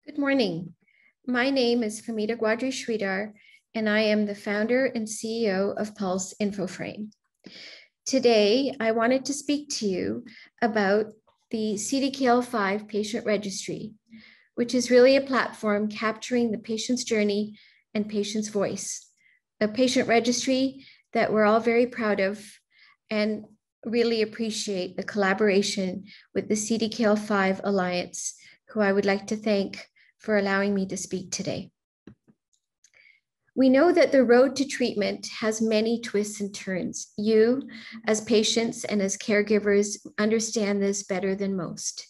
Good morning. My name is Femida Gwadry-Sridhar, and I am the founder and CEO of Pulse InfoFrame. Today, I wanted to speak to you about the CDKL5 Patient Registry, which is really a platform capturing the patient's journey and patient's voice. A patient registry that we're all very proud of and really appreciate the collaboration with the CDKL5 Alliance, who I would like to thank for allowing me to speak today. We know that the road to treatment has many twists and turns. You, as patients and as caregivers, understand this better than most.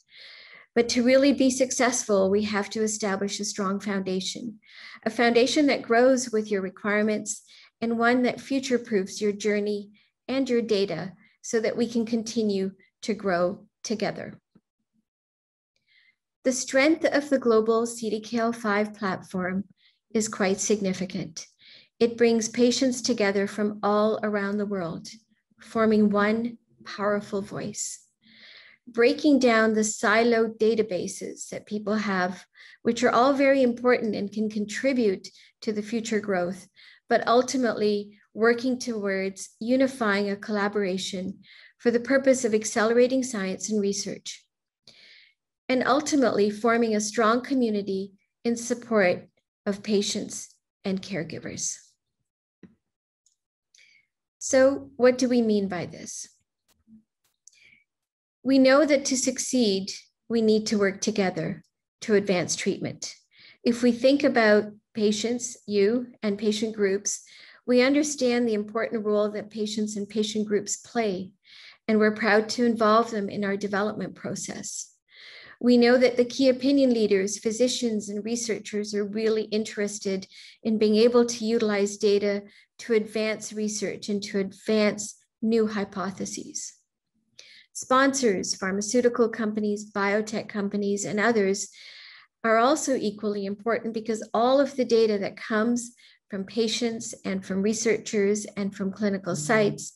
But to really be successful, we have to establish a strong foundation, a foundation that grows with your requirements and one that future-proofs your journey and your data so that we can continue to grow together. The strength of the global CDKL5 platform is quite significant. It brings patients together from all around the world, forming one powerful voice. Breaking down the siloed databases that people have, which are all very important and can contribute to the future growth, but ultimately working towards unifying a collaboration for the purpose of accelerating science and research, and ultimately forming a strong community in support of patients and caregivers. So what do we mean by this? We know that to succeed, we need to work together to advance treatment. If we think about patients, you and patient groups, we understand the important role that patients and patient groups play, and we're proud to involve them in our development process. We know that the key opinion leaders, physicians, and researchers are really interested in being able to utilize data to advance research and to advance new hypotheses. Sponsors, pharmaceutical companies, biotech companies, and others are also equally important because all of the data that comes from patients and from researchers and from clinical sites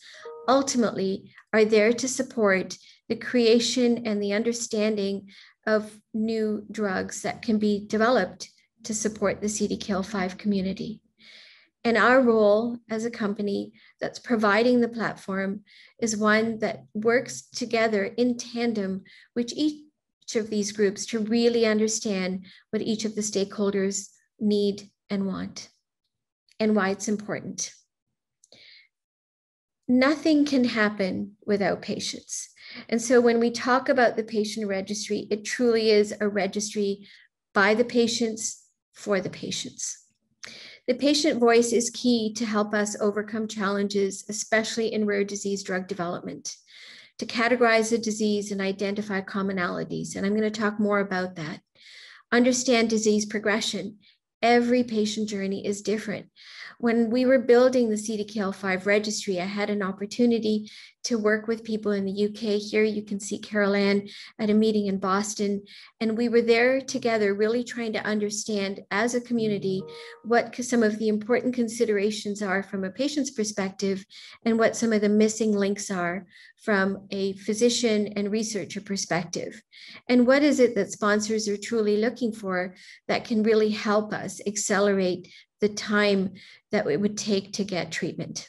ultimately are there to support the creation and the understanding of new drugs that can be developed to support the CDKL5 community. And our role as a company that's providing the platform is one that works together in tandem with each of these groups to really understand what each of the stakeholders need and want and why it's important. Nothing can happen without patients. And so when we talk about the patient registry, it truly is a registry by the patients for the patients. The patient voice is key to help us overcome challenges, especially in rare disease drug development, to categorize a disease and identify commonalities. And I'm going to talk more about that. Understand disease progression. Every patient journey is different. When we were building the CDKL5 registry, I had an opportunity to work with people in the UK. Here you can see Carol Ann at a meeting in Boston. And we were there together really trying to understand as a community what some of the important considerations are from a patient's perspective and what some of the missing links are from a physician and researcher perspective. And what is it that sponsors are truly looking for that can really help us accelerate the time that it would take to get treatment.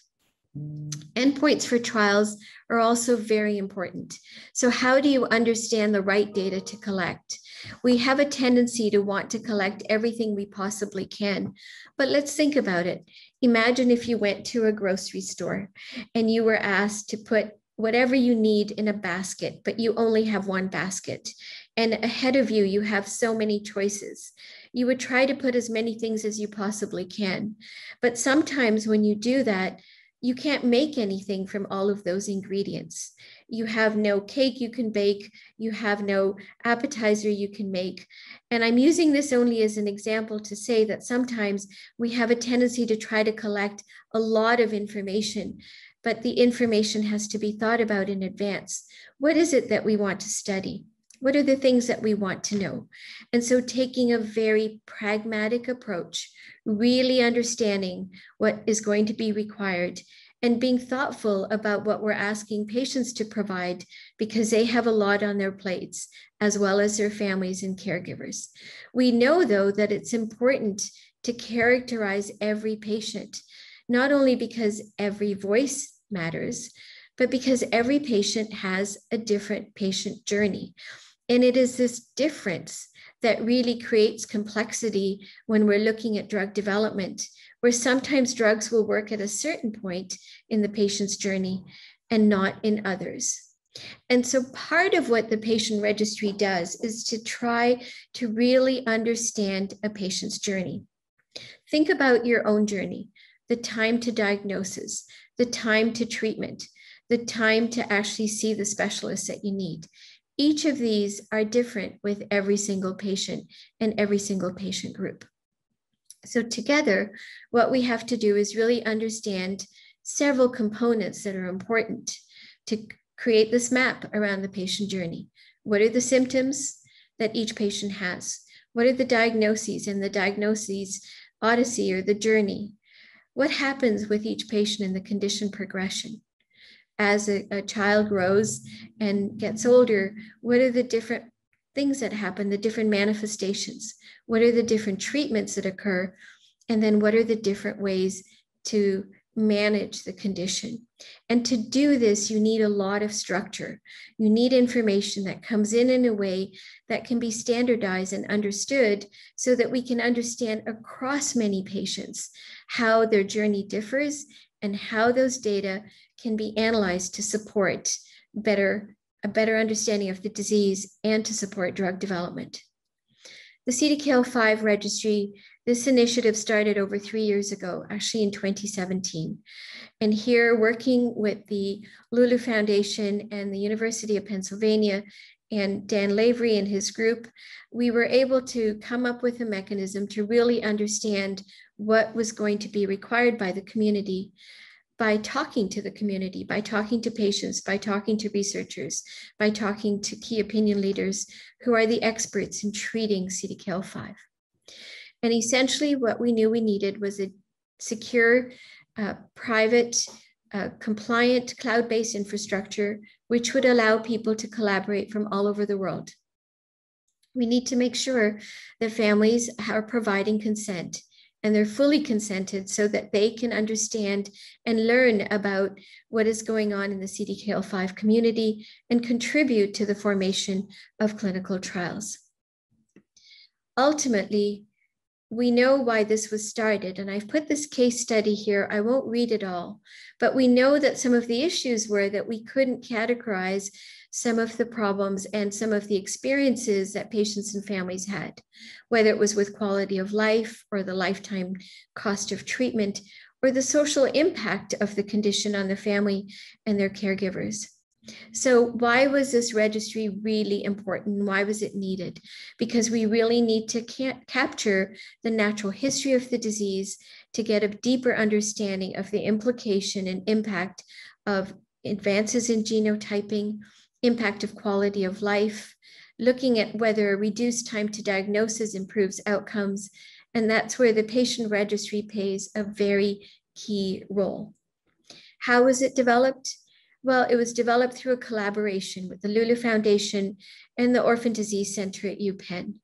Endpoints for trials are also very important. So how do you understand the right data to collect? We have a tendency to want to collect everything we possibly can, but let's think about it. Imagine if you went to a grocery store and you were asked to put whatever you need in a basket, but you only have one basket. And ahead of you, you have so many choices. You would try to put as many things as you possibly can. But sometimes when you do that, you can't make anything from all of those ingredients. You have no cake you can bake. You have no appetizer you can make. And I'm using this only as an example to say that sometimes we have a tendency to try to collect a lot of information, but the information has to be thought about in advance. What is it that we want to study? What are the things that we want to know? And so taking a very pragmatic approach, really understanding what is going to be required and being thoughtful about what we're asking patients to provide, because they have a lot on their plates, as well as their families and caregivers. We know, though, that it's important to characterize every patient, not only because every voice matters, but because every patient has a different patient journey. And it is this difference that really creates complexity when we're looking at drug development, where sometimes drugs will work at a certain point in the patient's journey and not in others. And so part of what the patient registry does is to try to really understand a patient's journey. Think about your own journey, the time to diagnosis, the time to treatment, the time to actually see the specialist that you need. Each of these are different with every single patient and every single patient group. So together, what we have to do is really understand several components that are important to create this map around the patient journey. What are the symptoms that each patient has? What are the diagnoses and the diagnoses odyssey or the journey? What happens with each patient in the condition progression? As a child grows and gets older, what are the different things that happen, the different manifestations? What are the different treatments that occur? And then what are the different ways to manage the condition? And to do this, you need a lot of structure. You need information that comes in a way that can be standardized and understood so that we can understand across many patients how their journey differs and how those data can be analyzed to support a better understanding of the disease and to support drug development. The CDKL5 registry, this initiative started over 3 years ago, actually in 2017. And here, working with the Lulu Foundation and the University of Pennsylvania and Dan Lavery and his group, we were able to come up with a mechanism to really understand what was going to be required by the community, by talking to the community, by talking to patients, by talking to researchers, by talking to key opinion leaders who are the experts in treating CDKL5. And essentially what we knew we needed was a secure, private, compliant cloud-based infrastructure, which would allow people to collaborate from all over the world. We need to make sure that families are providing consent and they're fully consented so that they can understand and learn about what is going on in the CDKL5 community and contribute to the formation of clinical trials. Ultimately, we know why this was started, and I've put this case study here. I won't read it all, but we know that some of the issues were that we couldn't categorize some of the problems and some of the experiences that patients and families had, whether it was with quality of life or the lifetime cost of treatment or the social impact of the condition on the family and their caregivers. So why was this registry really important? Why was it needed? Because we really need to capture the natural history of the disease to get a deeper understanding of the implication and impact of advances in genotyping, impact of quality of life, looking at whether reduced time to diagnosis improves outcomes. And that's where the patient registry plays a very key role. How was it developed? Well, it was developed through a collaboration with the Lulu Foundation and the Orphan Disease Center at UPenn.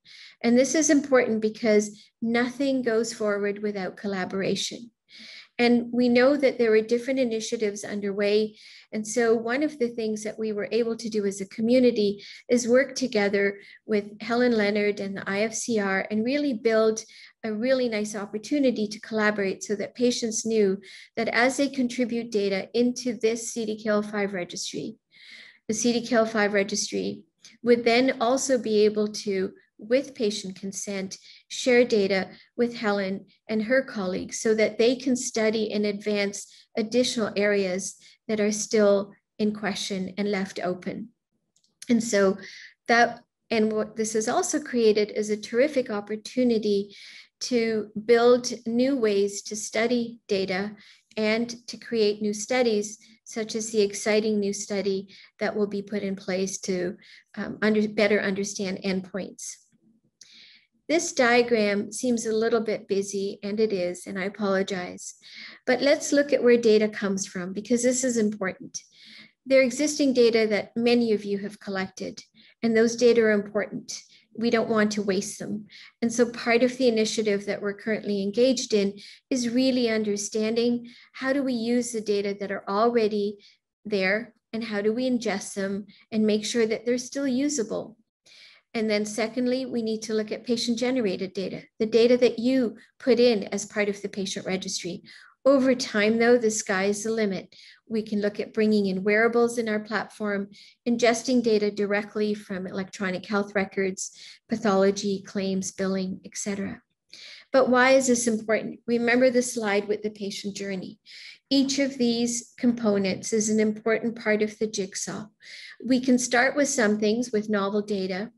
And this is important because nothing goes forward without collaboration. And we know that there were different initiatives underway. And so one of the things that we were able to do as a community is work together with Helen Leonard and the IFCR and really build a really nice opportunity to collaborate so that patients knew that as they contribute data into this CDKL5 registry, the CDKL5 registry would then also be able to, with patient consent, share data with Helen and her colleagues so that they can study and advance additional areas that are still in question and left open. And so that, and what this has also created is a terrific opportunity to build new ways to study data and to create new studies, such as the exciting new study that will be put in place to better understand endpoints. This diagram seems a little bit busy, and it is, and I apologize. But let's look at where data comes from, because this is important. There are existing data that many of you have collected, and those data are important. We don't want to waste them. And so part of the initiative that we're currently engaged in is really understanding how do we use the data that are already there, and how do we ingest them and make sure that they're still usable. And then secondly, we need to look at patient-generated data, the data that you put in as part of the patient registry. Over time, though, the sky is the limit. We can look at bringing in wearables in our platform, ingesting data directly from electronic health records, pathology, claims, billing, etc. But why is this important? Remember the slide with the patient journey. Each of these components is an important part of the jigsaw. We can start with some things with novel data,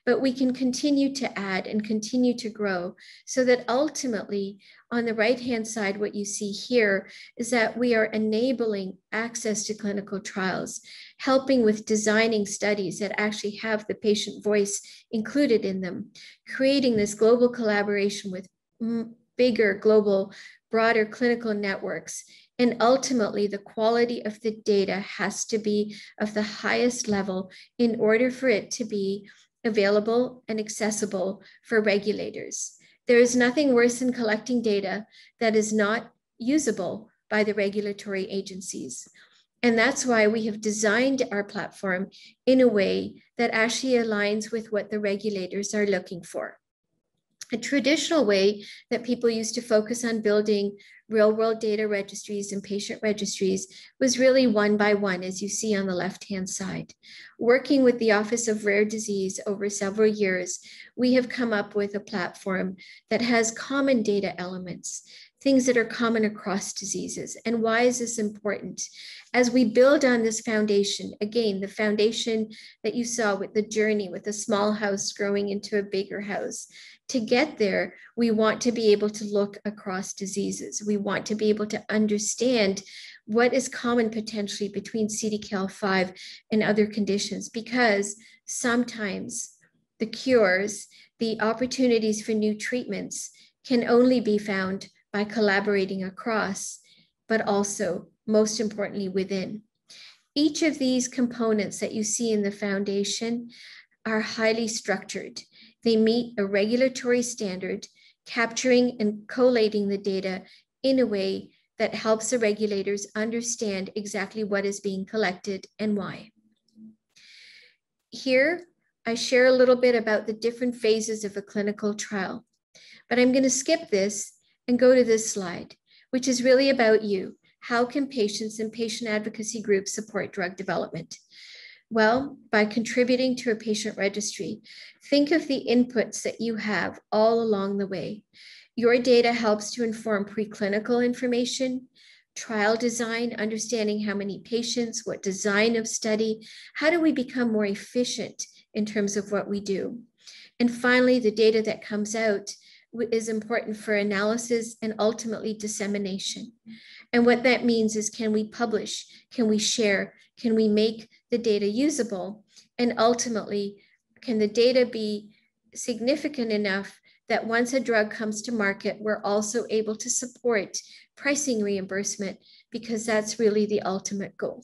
but we can continue to add and continue to grow so that ultimately on the right-hand side, what you see here is that we are enabling access to clinical trials, helping with designing studies that actually have the patient voice included in them, creating this global collaboration with bigger, global, broader clinical networks. And ultimately, the quality of the data has to be of the highest level in order for it to be available and accessible for regulators. There is nothing worse than collecting data that is not usable by the regulatory agencies. And that's why we have designed our platform in a way that actually aligns with what the regulators are looking for. A traditional way that people used to focus on building real-world data registries and patient registries was really one by one, as you see on the left-hand side. Working with the Office of Rare Disease over several years, we have come up with a platform that has common data elements, things that are common across diseases. And why is this important? As we build on this foundation, again, the foundation that you saw with the journey, with a small house growing into a bigger house, to get there, we want to be able to look across diseases. We want to be able to understand what is common potentially between CDKL5 and other conditions, because sometimes the cures, the opportunities for new treatments can only be found by collaborating across, but also, most importantly, within. Each of these components that you see in the foundation are highly structured. They meet a regulatory standard, capturing and collating the data in a way that helps the regulators understand exactly what is being collected and why. Here, I share a little bit about the different phases of a clinical trial, but I'm going to skip this and go to this slide, which is really about you. How can patients and patient advocacy groups support drug development? Well, by contributing to a patient registry. Think of the inputs that you have all along the way. Your data helps to inform preclinical information, trial design, understanding how many patients, what design of study, how do we become more efficient in terms of what we do? And finally, the data that comes out is important for analysis and ultimately dissemination. And what that means is, can we publish? Can we share? Can we make the data usable? And ultimately, can the data be significant enough that once a drug comes to market, we're also able to support pricing reimbursement, because that's really the ultimate goal.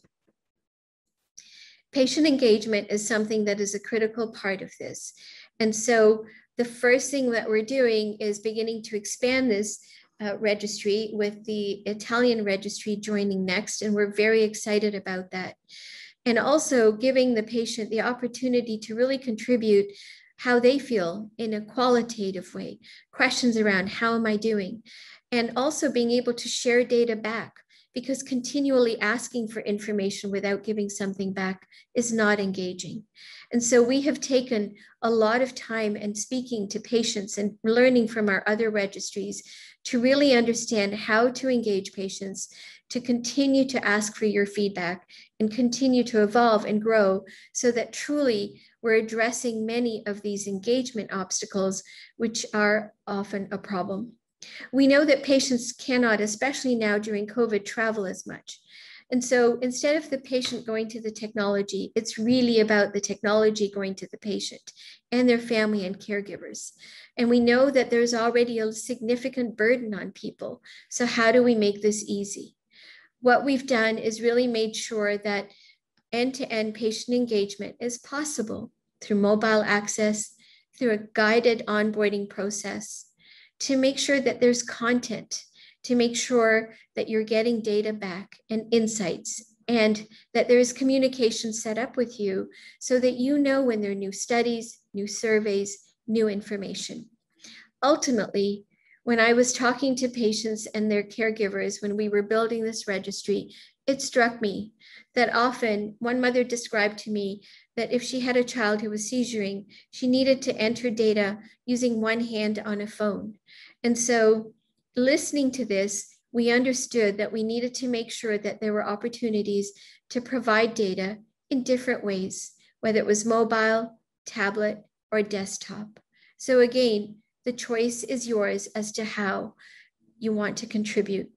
Patient engagement is something that is a critical part of this. And so the first thing that we're doing is beginning to expand this registry, with the Italian registry joining next, and we're very excited about that. And also giving the patient the opportunity to really contribute how they feel in a qualitative way, questions around how am I doing, and also being able to share data back, because continually asking for information without giving something back is not engaging. And so we have taken a lot of time and speaking to patients and learning from our other registries to really understand how to engage patients, to continue to ask for your feedback and continue to evolve and grow, so that truly we're addressing many of these engagement obstacles, which are often a problem. We know that patients cannot, especially now during COVID, travel as much. And so instead of the patient going to the technology, it's really about the technology going to the patient and their family and caregivers. And we know that there's already a significant burden on people. So how do we make this easy? What we've done is really made sure that end-to-end patient engagement is possible through mobile access, through a guided onboarding process, to make sure that there's content, to make sure that you're getting data back and insights, and that there is communication set up with you so that you know when there are new studies, new surveys, new information. Ultimately, when I was talking to patients and their caregivers when we were building this registry, it struck me that often one mother described to me that if she had a child who was seizuring, she needed to enter data using one hand on a phone. And so listening to this, we understood that we needed to make sure that there were opportunities to provide data in different ways, whether it was mobile, tablet, or desktop. So again, the choice is yours as to how you want to contribute.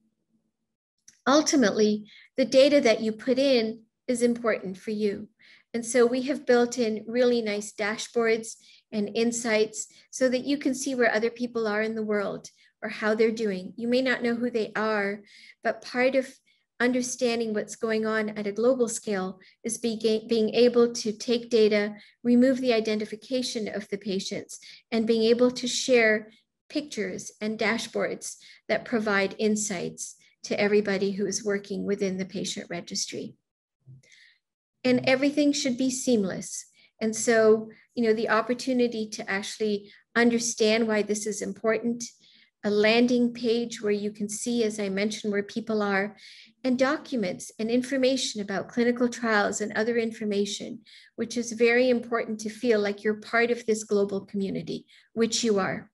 Ultimately, the data that you put in is important for you. And so we have built in really nice dashboards and insights so that you can see where other people are in the world or how they're doing. You may not know who they are, but part of understanding what's going on at a global scale is being able to take data, remove the identification of the patients, and being able to share pictures and dashboards that provide insights to everybody who is working within the patient registry. And everything should be seamless. And so, the opportunity to actually understand why this is important, a landing page where you can see, as I mentioned, where people are, and documents and information about clinical trials and other information, which is very important to feel like you're part of this global community, which you are.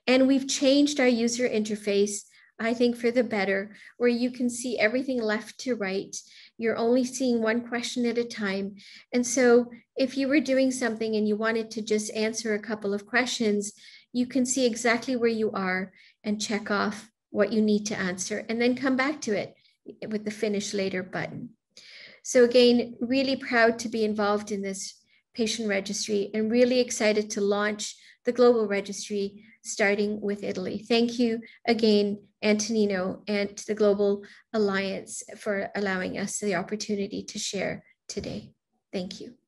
And we've changed our user interface, I think, for the better, where you can see everything left to right. You're only seeing one question at a time. And so if you were doing something and you wanted to just answer a couple of questions, you can see exactly where you are and check off what you need to answer and then come back to it with the finish later button. So again, really proud to be involved in this patient registry and really excited to launch the global registry starting with Italy. Thank you again, Antonino, and to the Global Alliance for allowing us the opportunity to share today. Thank you.